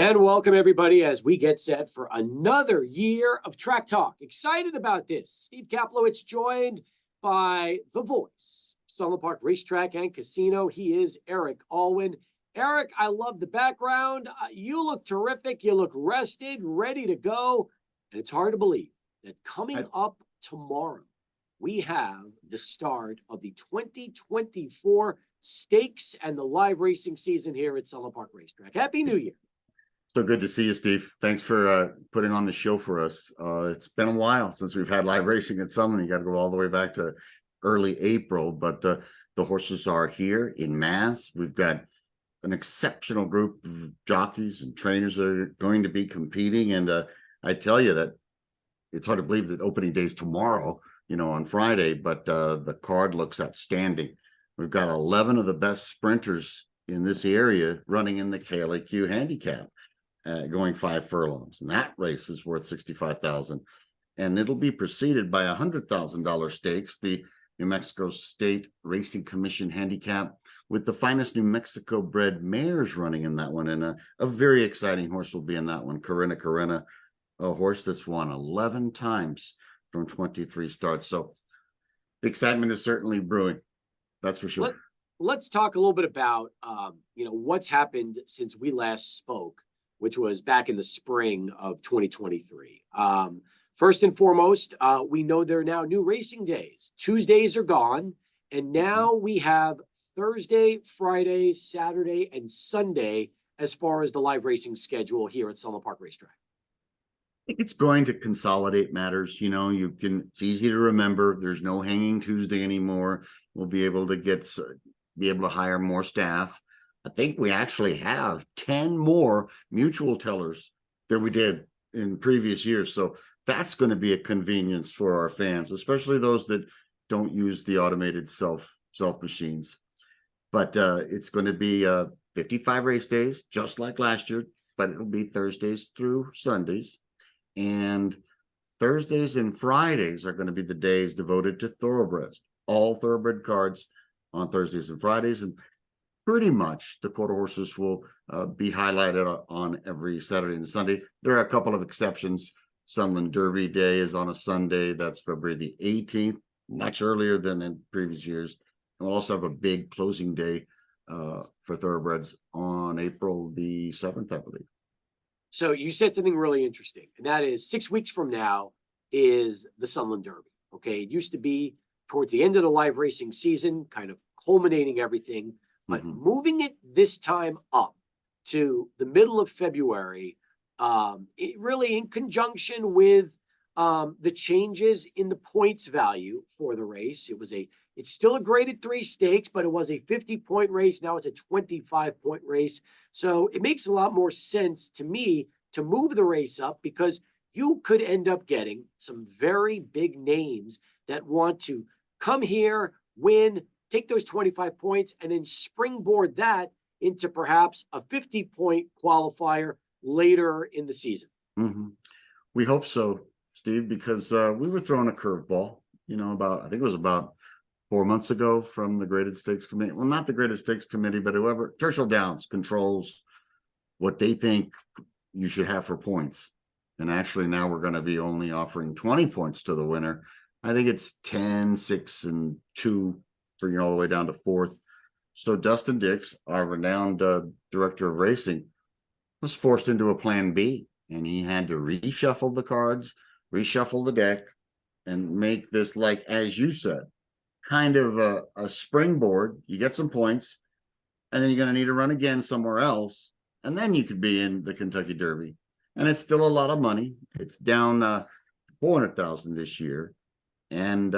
And welcome, everybody, as we get set for another year of Track Talk. Excited about this. Steve Kaplowitz joined by the voice, Sunland Park Racetrack and Casino. He is Eric Alwan. Eric, I love the background. You look terrific. You look rested, ready to go. And it's hard to believe that coming up tomorrow, we have the start of the 2024 stakes and the live racing season here at Sunland Park Racetrack. Happy New Year. So good to see you, Steve. Thanks for putting on the show for us. It's been a while since we've had live racing at Sunland. You got to go all the way back to early April, but the horses are here in mass. We've got an exceptional group of jockeys and trainers that are going to be competing. And I tell you that it's hard to believe that opening day is tomorrow, on Friday, but the card looks outstanding. We've got 11 of the best sprinters in this area running in the KLAQ handicap. Going 5 furlongs, and that race is worth $65,000, and it'll be preceded by $100,000 stakes, the New Mexico State Racing Commission handicap, with the finest New Mexico bred mares running in that one, and a very exciting horse will be in that one, Carina, a horse that's won 11 times from 23 starts. So the excitement is certainly brewing, that's for sure. Let's talk a little bit about what's happened since we last spoke, which was back in the spring of 2023. First and foremost, we know there are now new racing days. Tuesdays are gone, and now we have Thursday, Friday, Saturday, and Sunday as far as the live racing schedule here at Sunland Park Racetrack. I think it's going to consolidate matters. It's easy to remember. There's no hanging Tuesday anymore. We'll be able to hire more staff. I think we actually have 10 more mutual tellers than we did in previous years. So that's going to be a convenience for our fans, especially those that don't use the automated self machines. But it's going to be 55 race days, just like last year, but it'll be Thursdays through Sundays. And Thursdays and Fridays are going to be the days devoted to thoroughbreds, all thoroughbred cards on Thursdays and Fridays. And pretty much the quarter horses will be highlighted on every Saturday and Sunday. There are a couple of exceptions. Sunland Derby Day is on a Sunday. That's February the 18th, much earlier than in previous years. And we'll also have a big closing day for thoroughbreds on April the 7th, I believe. So you said something really interesting, and that is 6 weeks from now is the Sunland Derby. Okay, it used to be towards the end of the live racing season, kind of culminating everything. But moving it this time up to the middle of February, it really in conjunction with the changes in the points value for the race. It's still a graded 3 stakes, but it was a 50-point race. Now it's a 25-point race. So it makes a lot more sense to me to move the race up, because you could end up getting some very big names that want to come here, win, take those 25 points, and then springboard that into perhaps a 50-point qualifier later in the season. We hope so, Steve, because we were throwing a curveball, I think it was about 4 months ago from the Graded Stakes Committee. Well, not the Graded Stakes Committee, but whoever, Churchill Downs controls what they think you should have for points. And actually now we're going to be only offering 20 points to the winner. I think it's 10, 6, and 2. Bringing all the way down to 4th. So Dustin Dix, our renowned director of racing, was forced into a plan B, and he had to reshuffle the cards, reshuffle the deck, and make this, like, as you said, kind of a springboard. You get some points, and then you're going to need to run again somewhere else, and then you could be in the Kentucky Derby. And it's still a lot of money. It's down $400,000 this year, and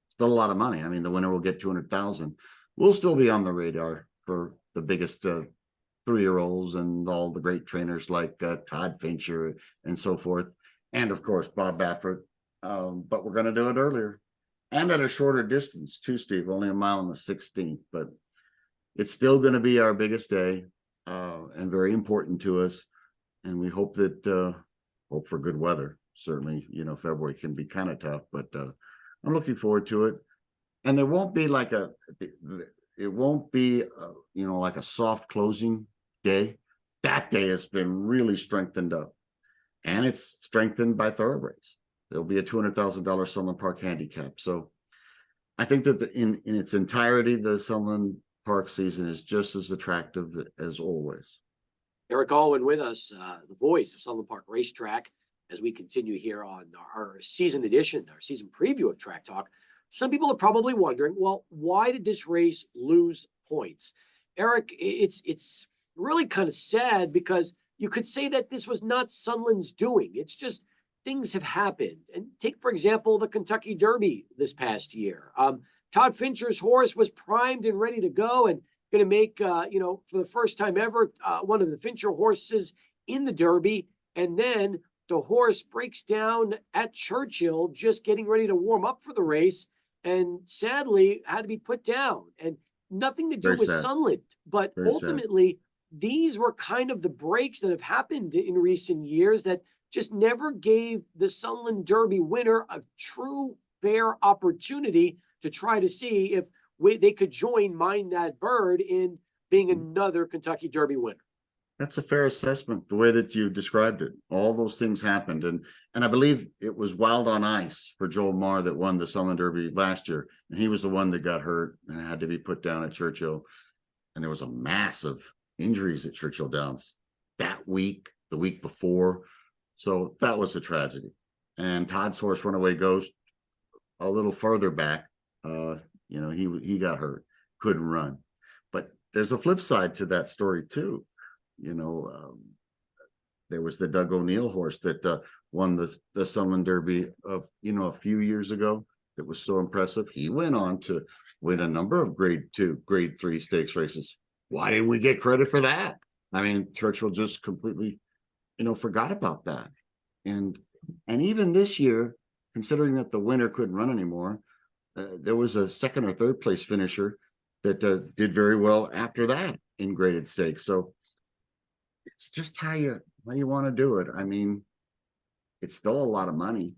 still a lot of money. I mean, the winner will get $200,000. We'll still be on the radar for the biggest 3-year-olds and all the great trainers like Todd Fincher and so forth, and of course Bob Baffert. But we're going to do it earlier and at a shorter distance too, Steve. Only a mile and a 16th, but it's still going to be our biggest day and very important to us. And we hope that hope for good weather. Certainly, February can be kind of tough, but I'm looking forward to it. And there won't be like like a soft closing day. that day has been really strengthened up, and it's strengthened by thoroughbreds. There'll be a $200,000 Sunland Park handicap. So I think that in its entirety, the Sunland Park season is just as attractive as always. Eric Alwan with us, the voice of Sunland Park Racetrack, as we continue here on our season edition, our season preview of Track Talk. Some people are probably wondering, well, why did this race lose points? Eric, it's really kind of sad because you could say that this was not Sunland's doing. It's just things have happened. And take, for example, the Kentucky Derby this past year. Todd Fincher's horse was primed and ready to go and going to make, for the first time ever, one of the Fincher horses in the Derby. And then the horse breaks down at Churchill, just getting ready to warm up for the race. And sadly, had to be put down. And nothing to do Very with sad. Sunland. But Very sad. ultimately, these were kind of the breaks that have happened in recent years that just never gave the Sunland Derby winner a true, fair opportunity to try to see if they could join Mind That Bird in being another Kentucky Derby winner. That's a fair assessment, the way that you described it. All those things happened. And I believe it was Wild on Ice for Joel Marr that won the Sunland Derby last year. And he was the one that got hurt and had to be put down at Churchill. And there was a massive injuries at Churchill Downs that week, the week before. So that was a tragedy. And Todd's horse Runaway Ghost a little further back. He got hurt, couldn't run. But there's a flip side to that story too. There was the Doug O'Neill horse that won the Sunland Derby of a few years ago. That was so impressive. He went on to win a number of grade 2, grade 3 stakes races. Why didn't we get credit for that? I mean, Churchill just completely, forgot about that. And even this year, considering that the winner couldn't run anymore, there was a second or third place finisher that did very well after that in graded stakes. So it's just how you want to do it. I mean, it's still a lot of money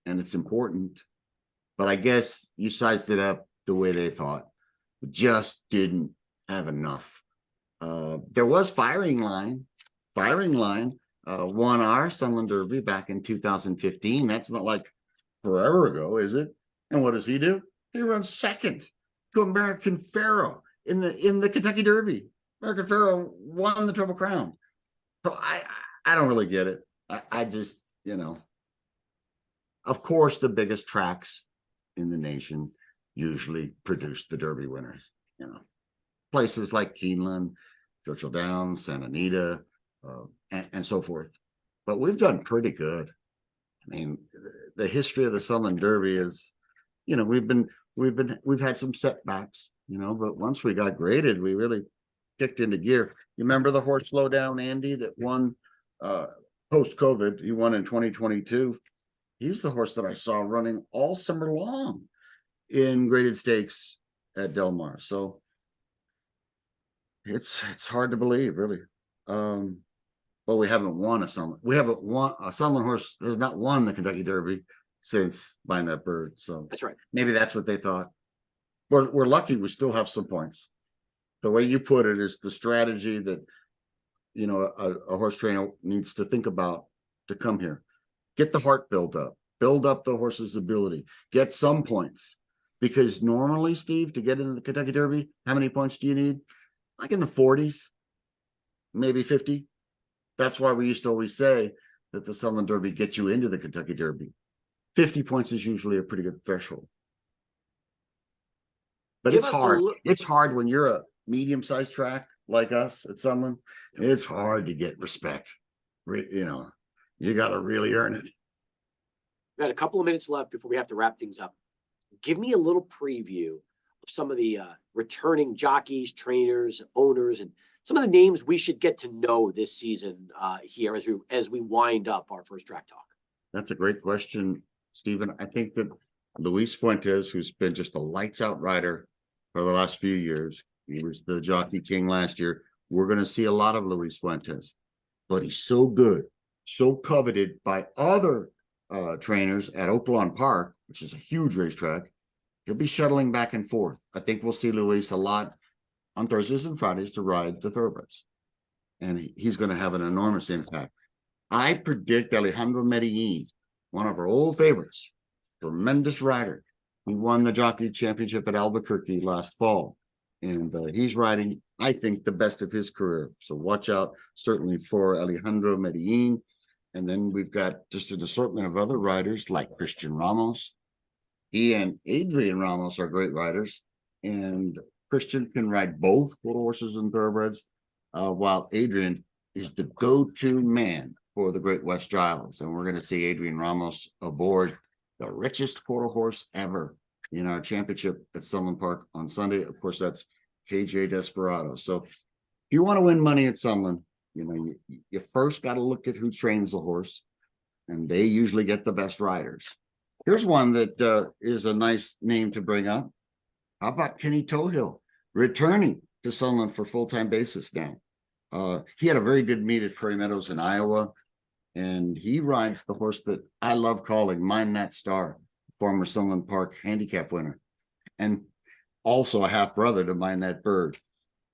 and it's important, but I guess you sized it up the way they thought. We just didn't have enough. There was Firing Line won our Sunland Derby back in 2015. That's not like forever ago, is it? And what does he do? He runs second to American Pharoah in the Kentucky Derby. American Pharoah won the Triple Crown. So I don't really get it. I just, of course, the biggest tracks in the nation usually produce the Derby winners. Places like Keeneland, Churchill Downs, Santa Anita, and so forth. But we've done pretty good. I mean, the history of the Sunland Derby is, we've had some setbacks, but once we got graded, we really kicked into gear. You remember the horse Slow Down Andy that won post-COVID? He won in 2022. He's the horse that I saw running all summer long in graded stakes at Del Mar. So it's hard to believe, really. But we haven't won a Sunland. We haven't won a Sunland horse has not won the Kentucky Derby since Mind That Bird. So that's right. Maybe that's what they thought. We're lucky we still have some points. The way you put it is the strategy that a horse trainer needs to think about to come here. Get the heart build up the horse's ability, get some points. Because normally, Steve, to get into the Kentucky Derby, how many points do you need? Like in the 40s, maybe 50. That's why we used to always say that the Sunland Derby gets you into the Kentucky Derby. 50 points is usually a pretty good threshold. But it's hard. It's hard when you're a medium-sized track like us at Sunland. It's hard to get respect. You got to really earn it. We've got a couple of minutes left before we have to wrap things up. Give me a little preview of some of the returning jockeys, trainers, owners, and some of the names we should get to know this season here as we wind up our first Track Talk. That's a great question, Stephen. I think that Luis Fuentes, who's been just a lights out rider for the last few years, he was the Jockey King last year. We're going to see a lot of Luis Fuentes, but he's so good, so coveted by other trainers at Oaklawn Park, which is a huge racetrack. He'll be shuttling back and forth. I think we'll see Luis a lot on Thursdays and Fridays to ride the thoroughbreds. and he's going to have an enormous impact. I predict Alejandro Medellin, one of our old favorites, tremendous rider. He won the jockey championship at Albuquerque last fall, and he's riding, I think, the best of his career. So watch out, certainly, for Alejandro Medellin. And then we've got just an assortment of other riders like Christian Ramos. He and Adrian Ramos are great riders, and Christian can ride both quarter horses and thoroughbreds, while Adrian is the go-to man for the Great West Giles. And we're going to see Adrian Ramos aboard the richest quarter horse ever in our championship at Sunland Park on Sunday. Of course, that's KJ Desperado. So if you want to win money at Sunland, you first got to look at who trains the horse, and they usually get the best riders. Here's one that is a nice name to bring up. How about Kenny Tohill returning to Sunland for full-time basis now? He had a very good meet at Prairie Meadows in Iowa, and he rides the horse that I love calling Mind That Star, former Sunland Park handicap winner, and also a half-brother to Mind That Bird.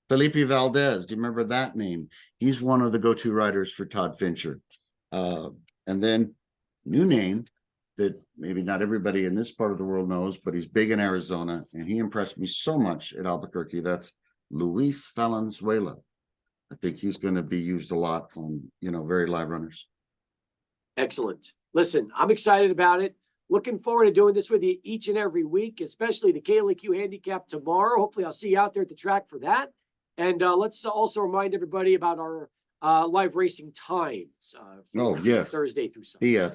Felipe Valdez, do you remember that name? He's one of the go-to riders for Todd Fincher. And then new name that maybe not everybody in this part of the world knows, but he's big in Arizona, and he impressed me so much at Albuquerque. That's Luis Valenzuela. I think he's going to be used a lot on, very live runners. Excellent. Listen, I'm excited about it. Looking forward to doing this with you each and every week, especially the KLAQ Handicap tomorrow. Hopefully I'll see you out there at the track for that. And let's also remind everybody about our live racing times. Thursday through Sunday.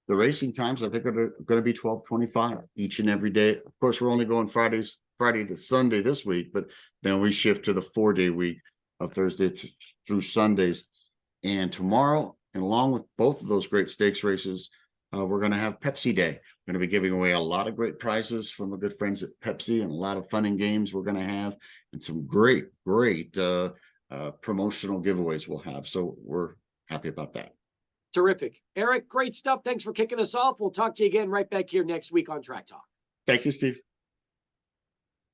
The racing times, I think, are going to be 12:25 each and every day. Of course, we're only going Friday to Sunday this week, but then we shift to the 4-day week of Thursday through Sundays. And tomorrow, and along with both of those great stakes races, we're going to have Pepsi Day. We're going to be giving away a lot of great prizes from our good friends at Pepsi, and a lot of fun and games we're going to have, and some great promotional giveaways we'll have. So we're happy about that. Terrific. Eric, great stuff. Thanks for kicking us off. We'll talk to you again right back here next week on Track Talk. Thank you, Steve.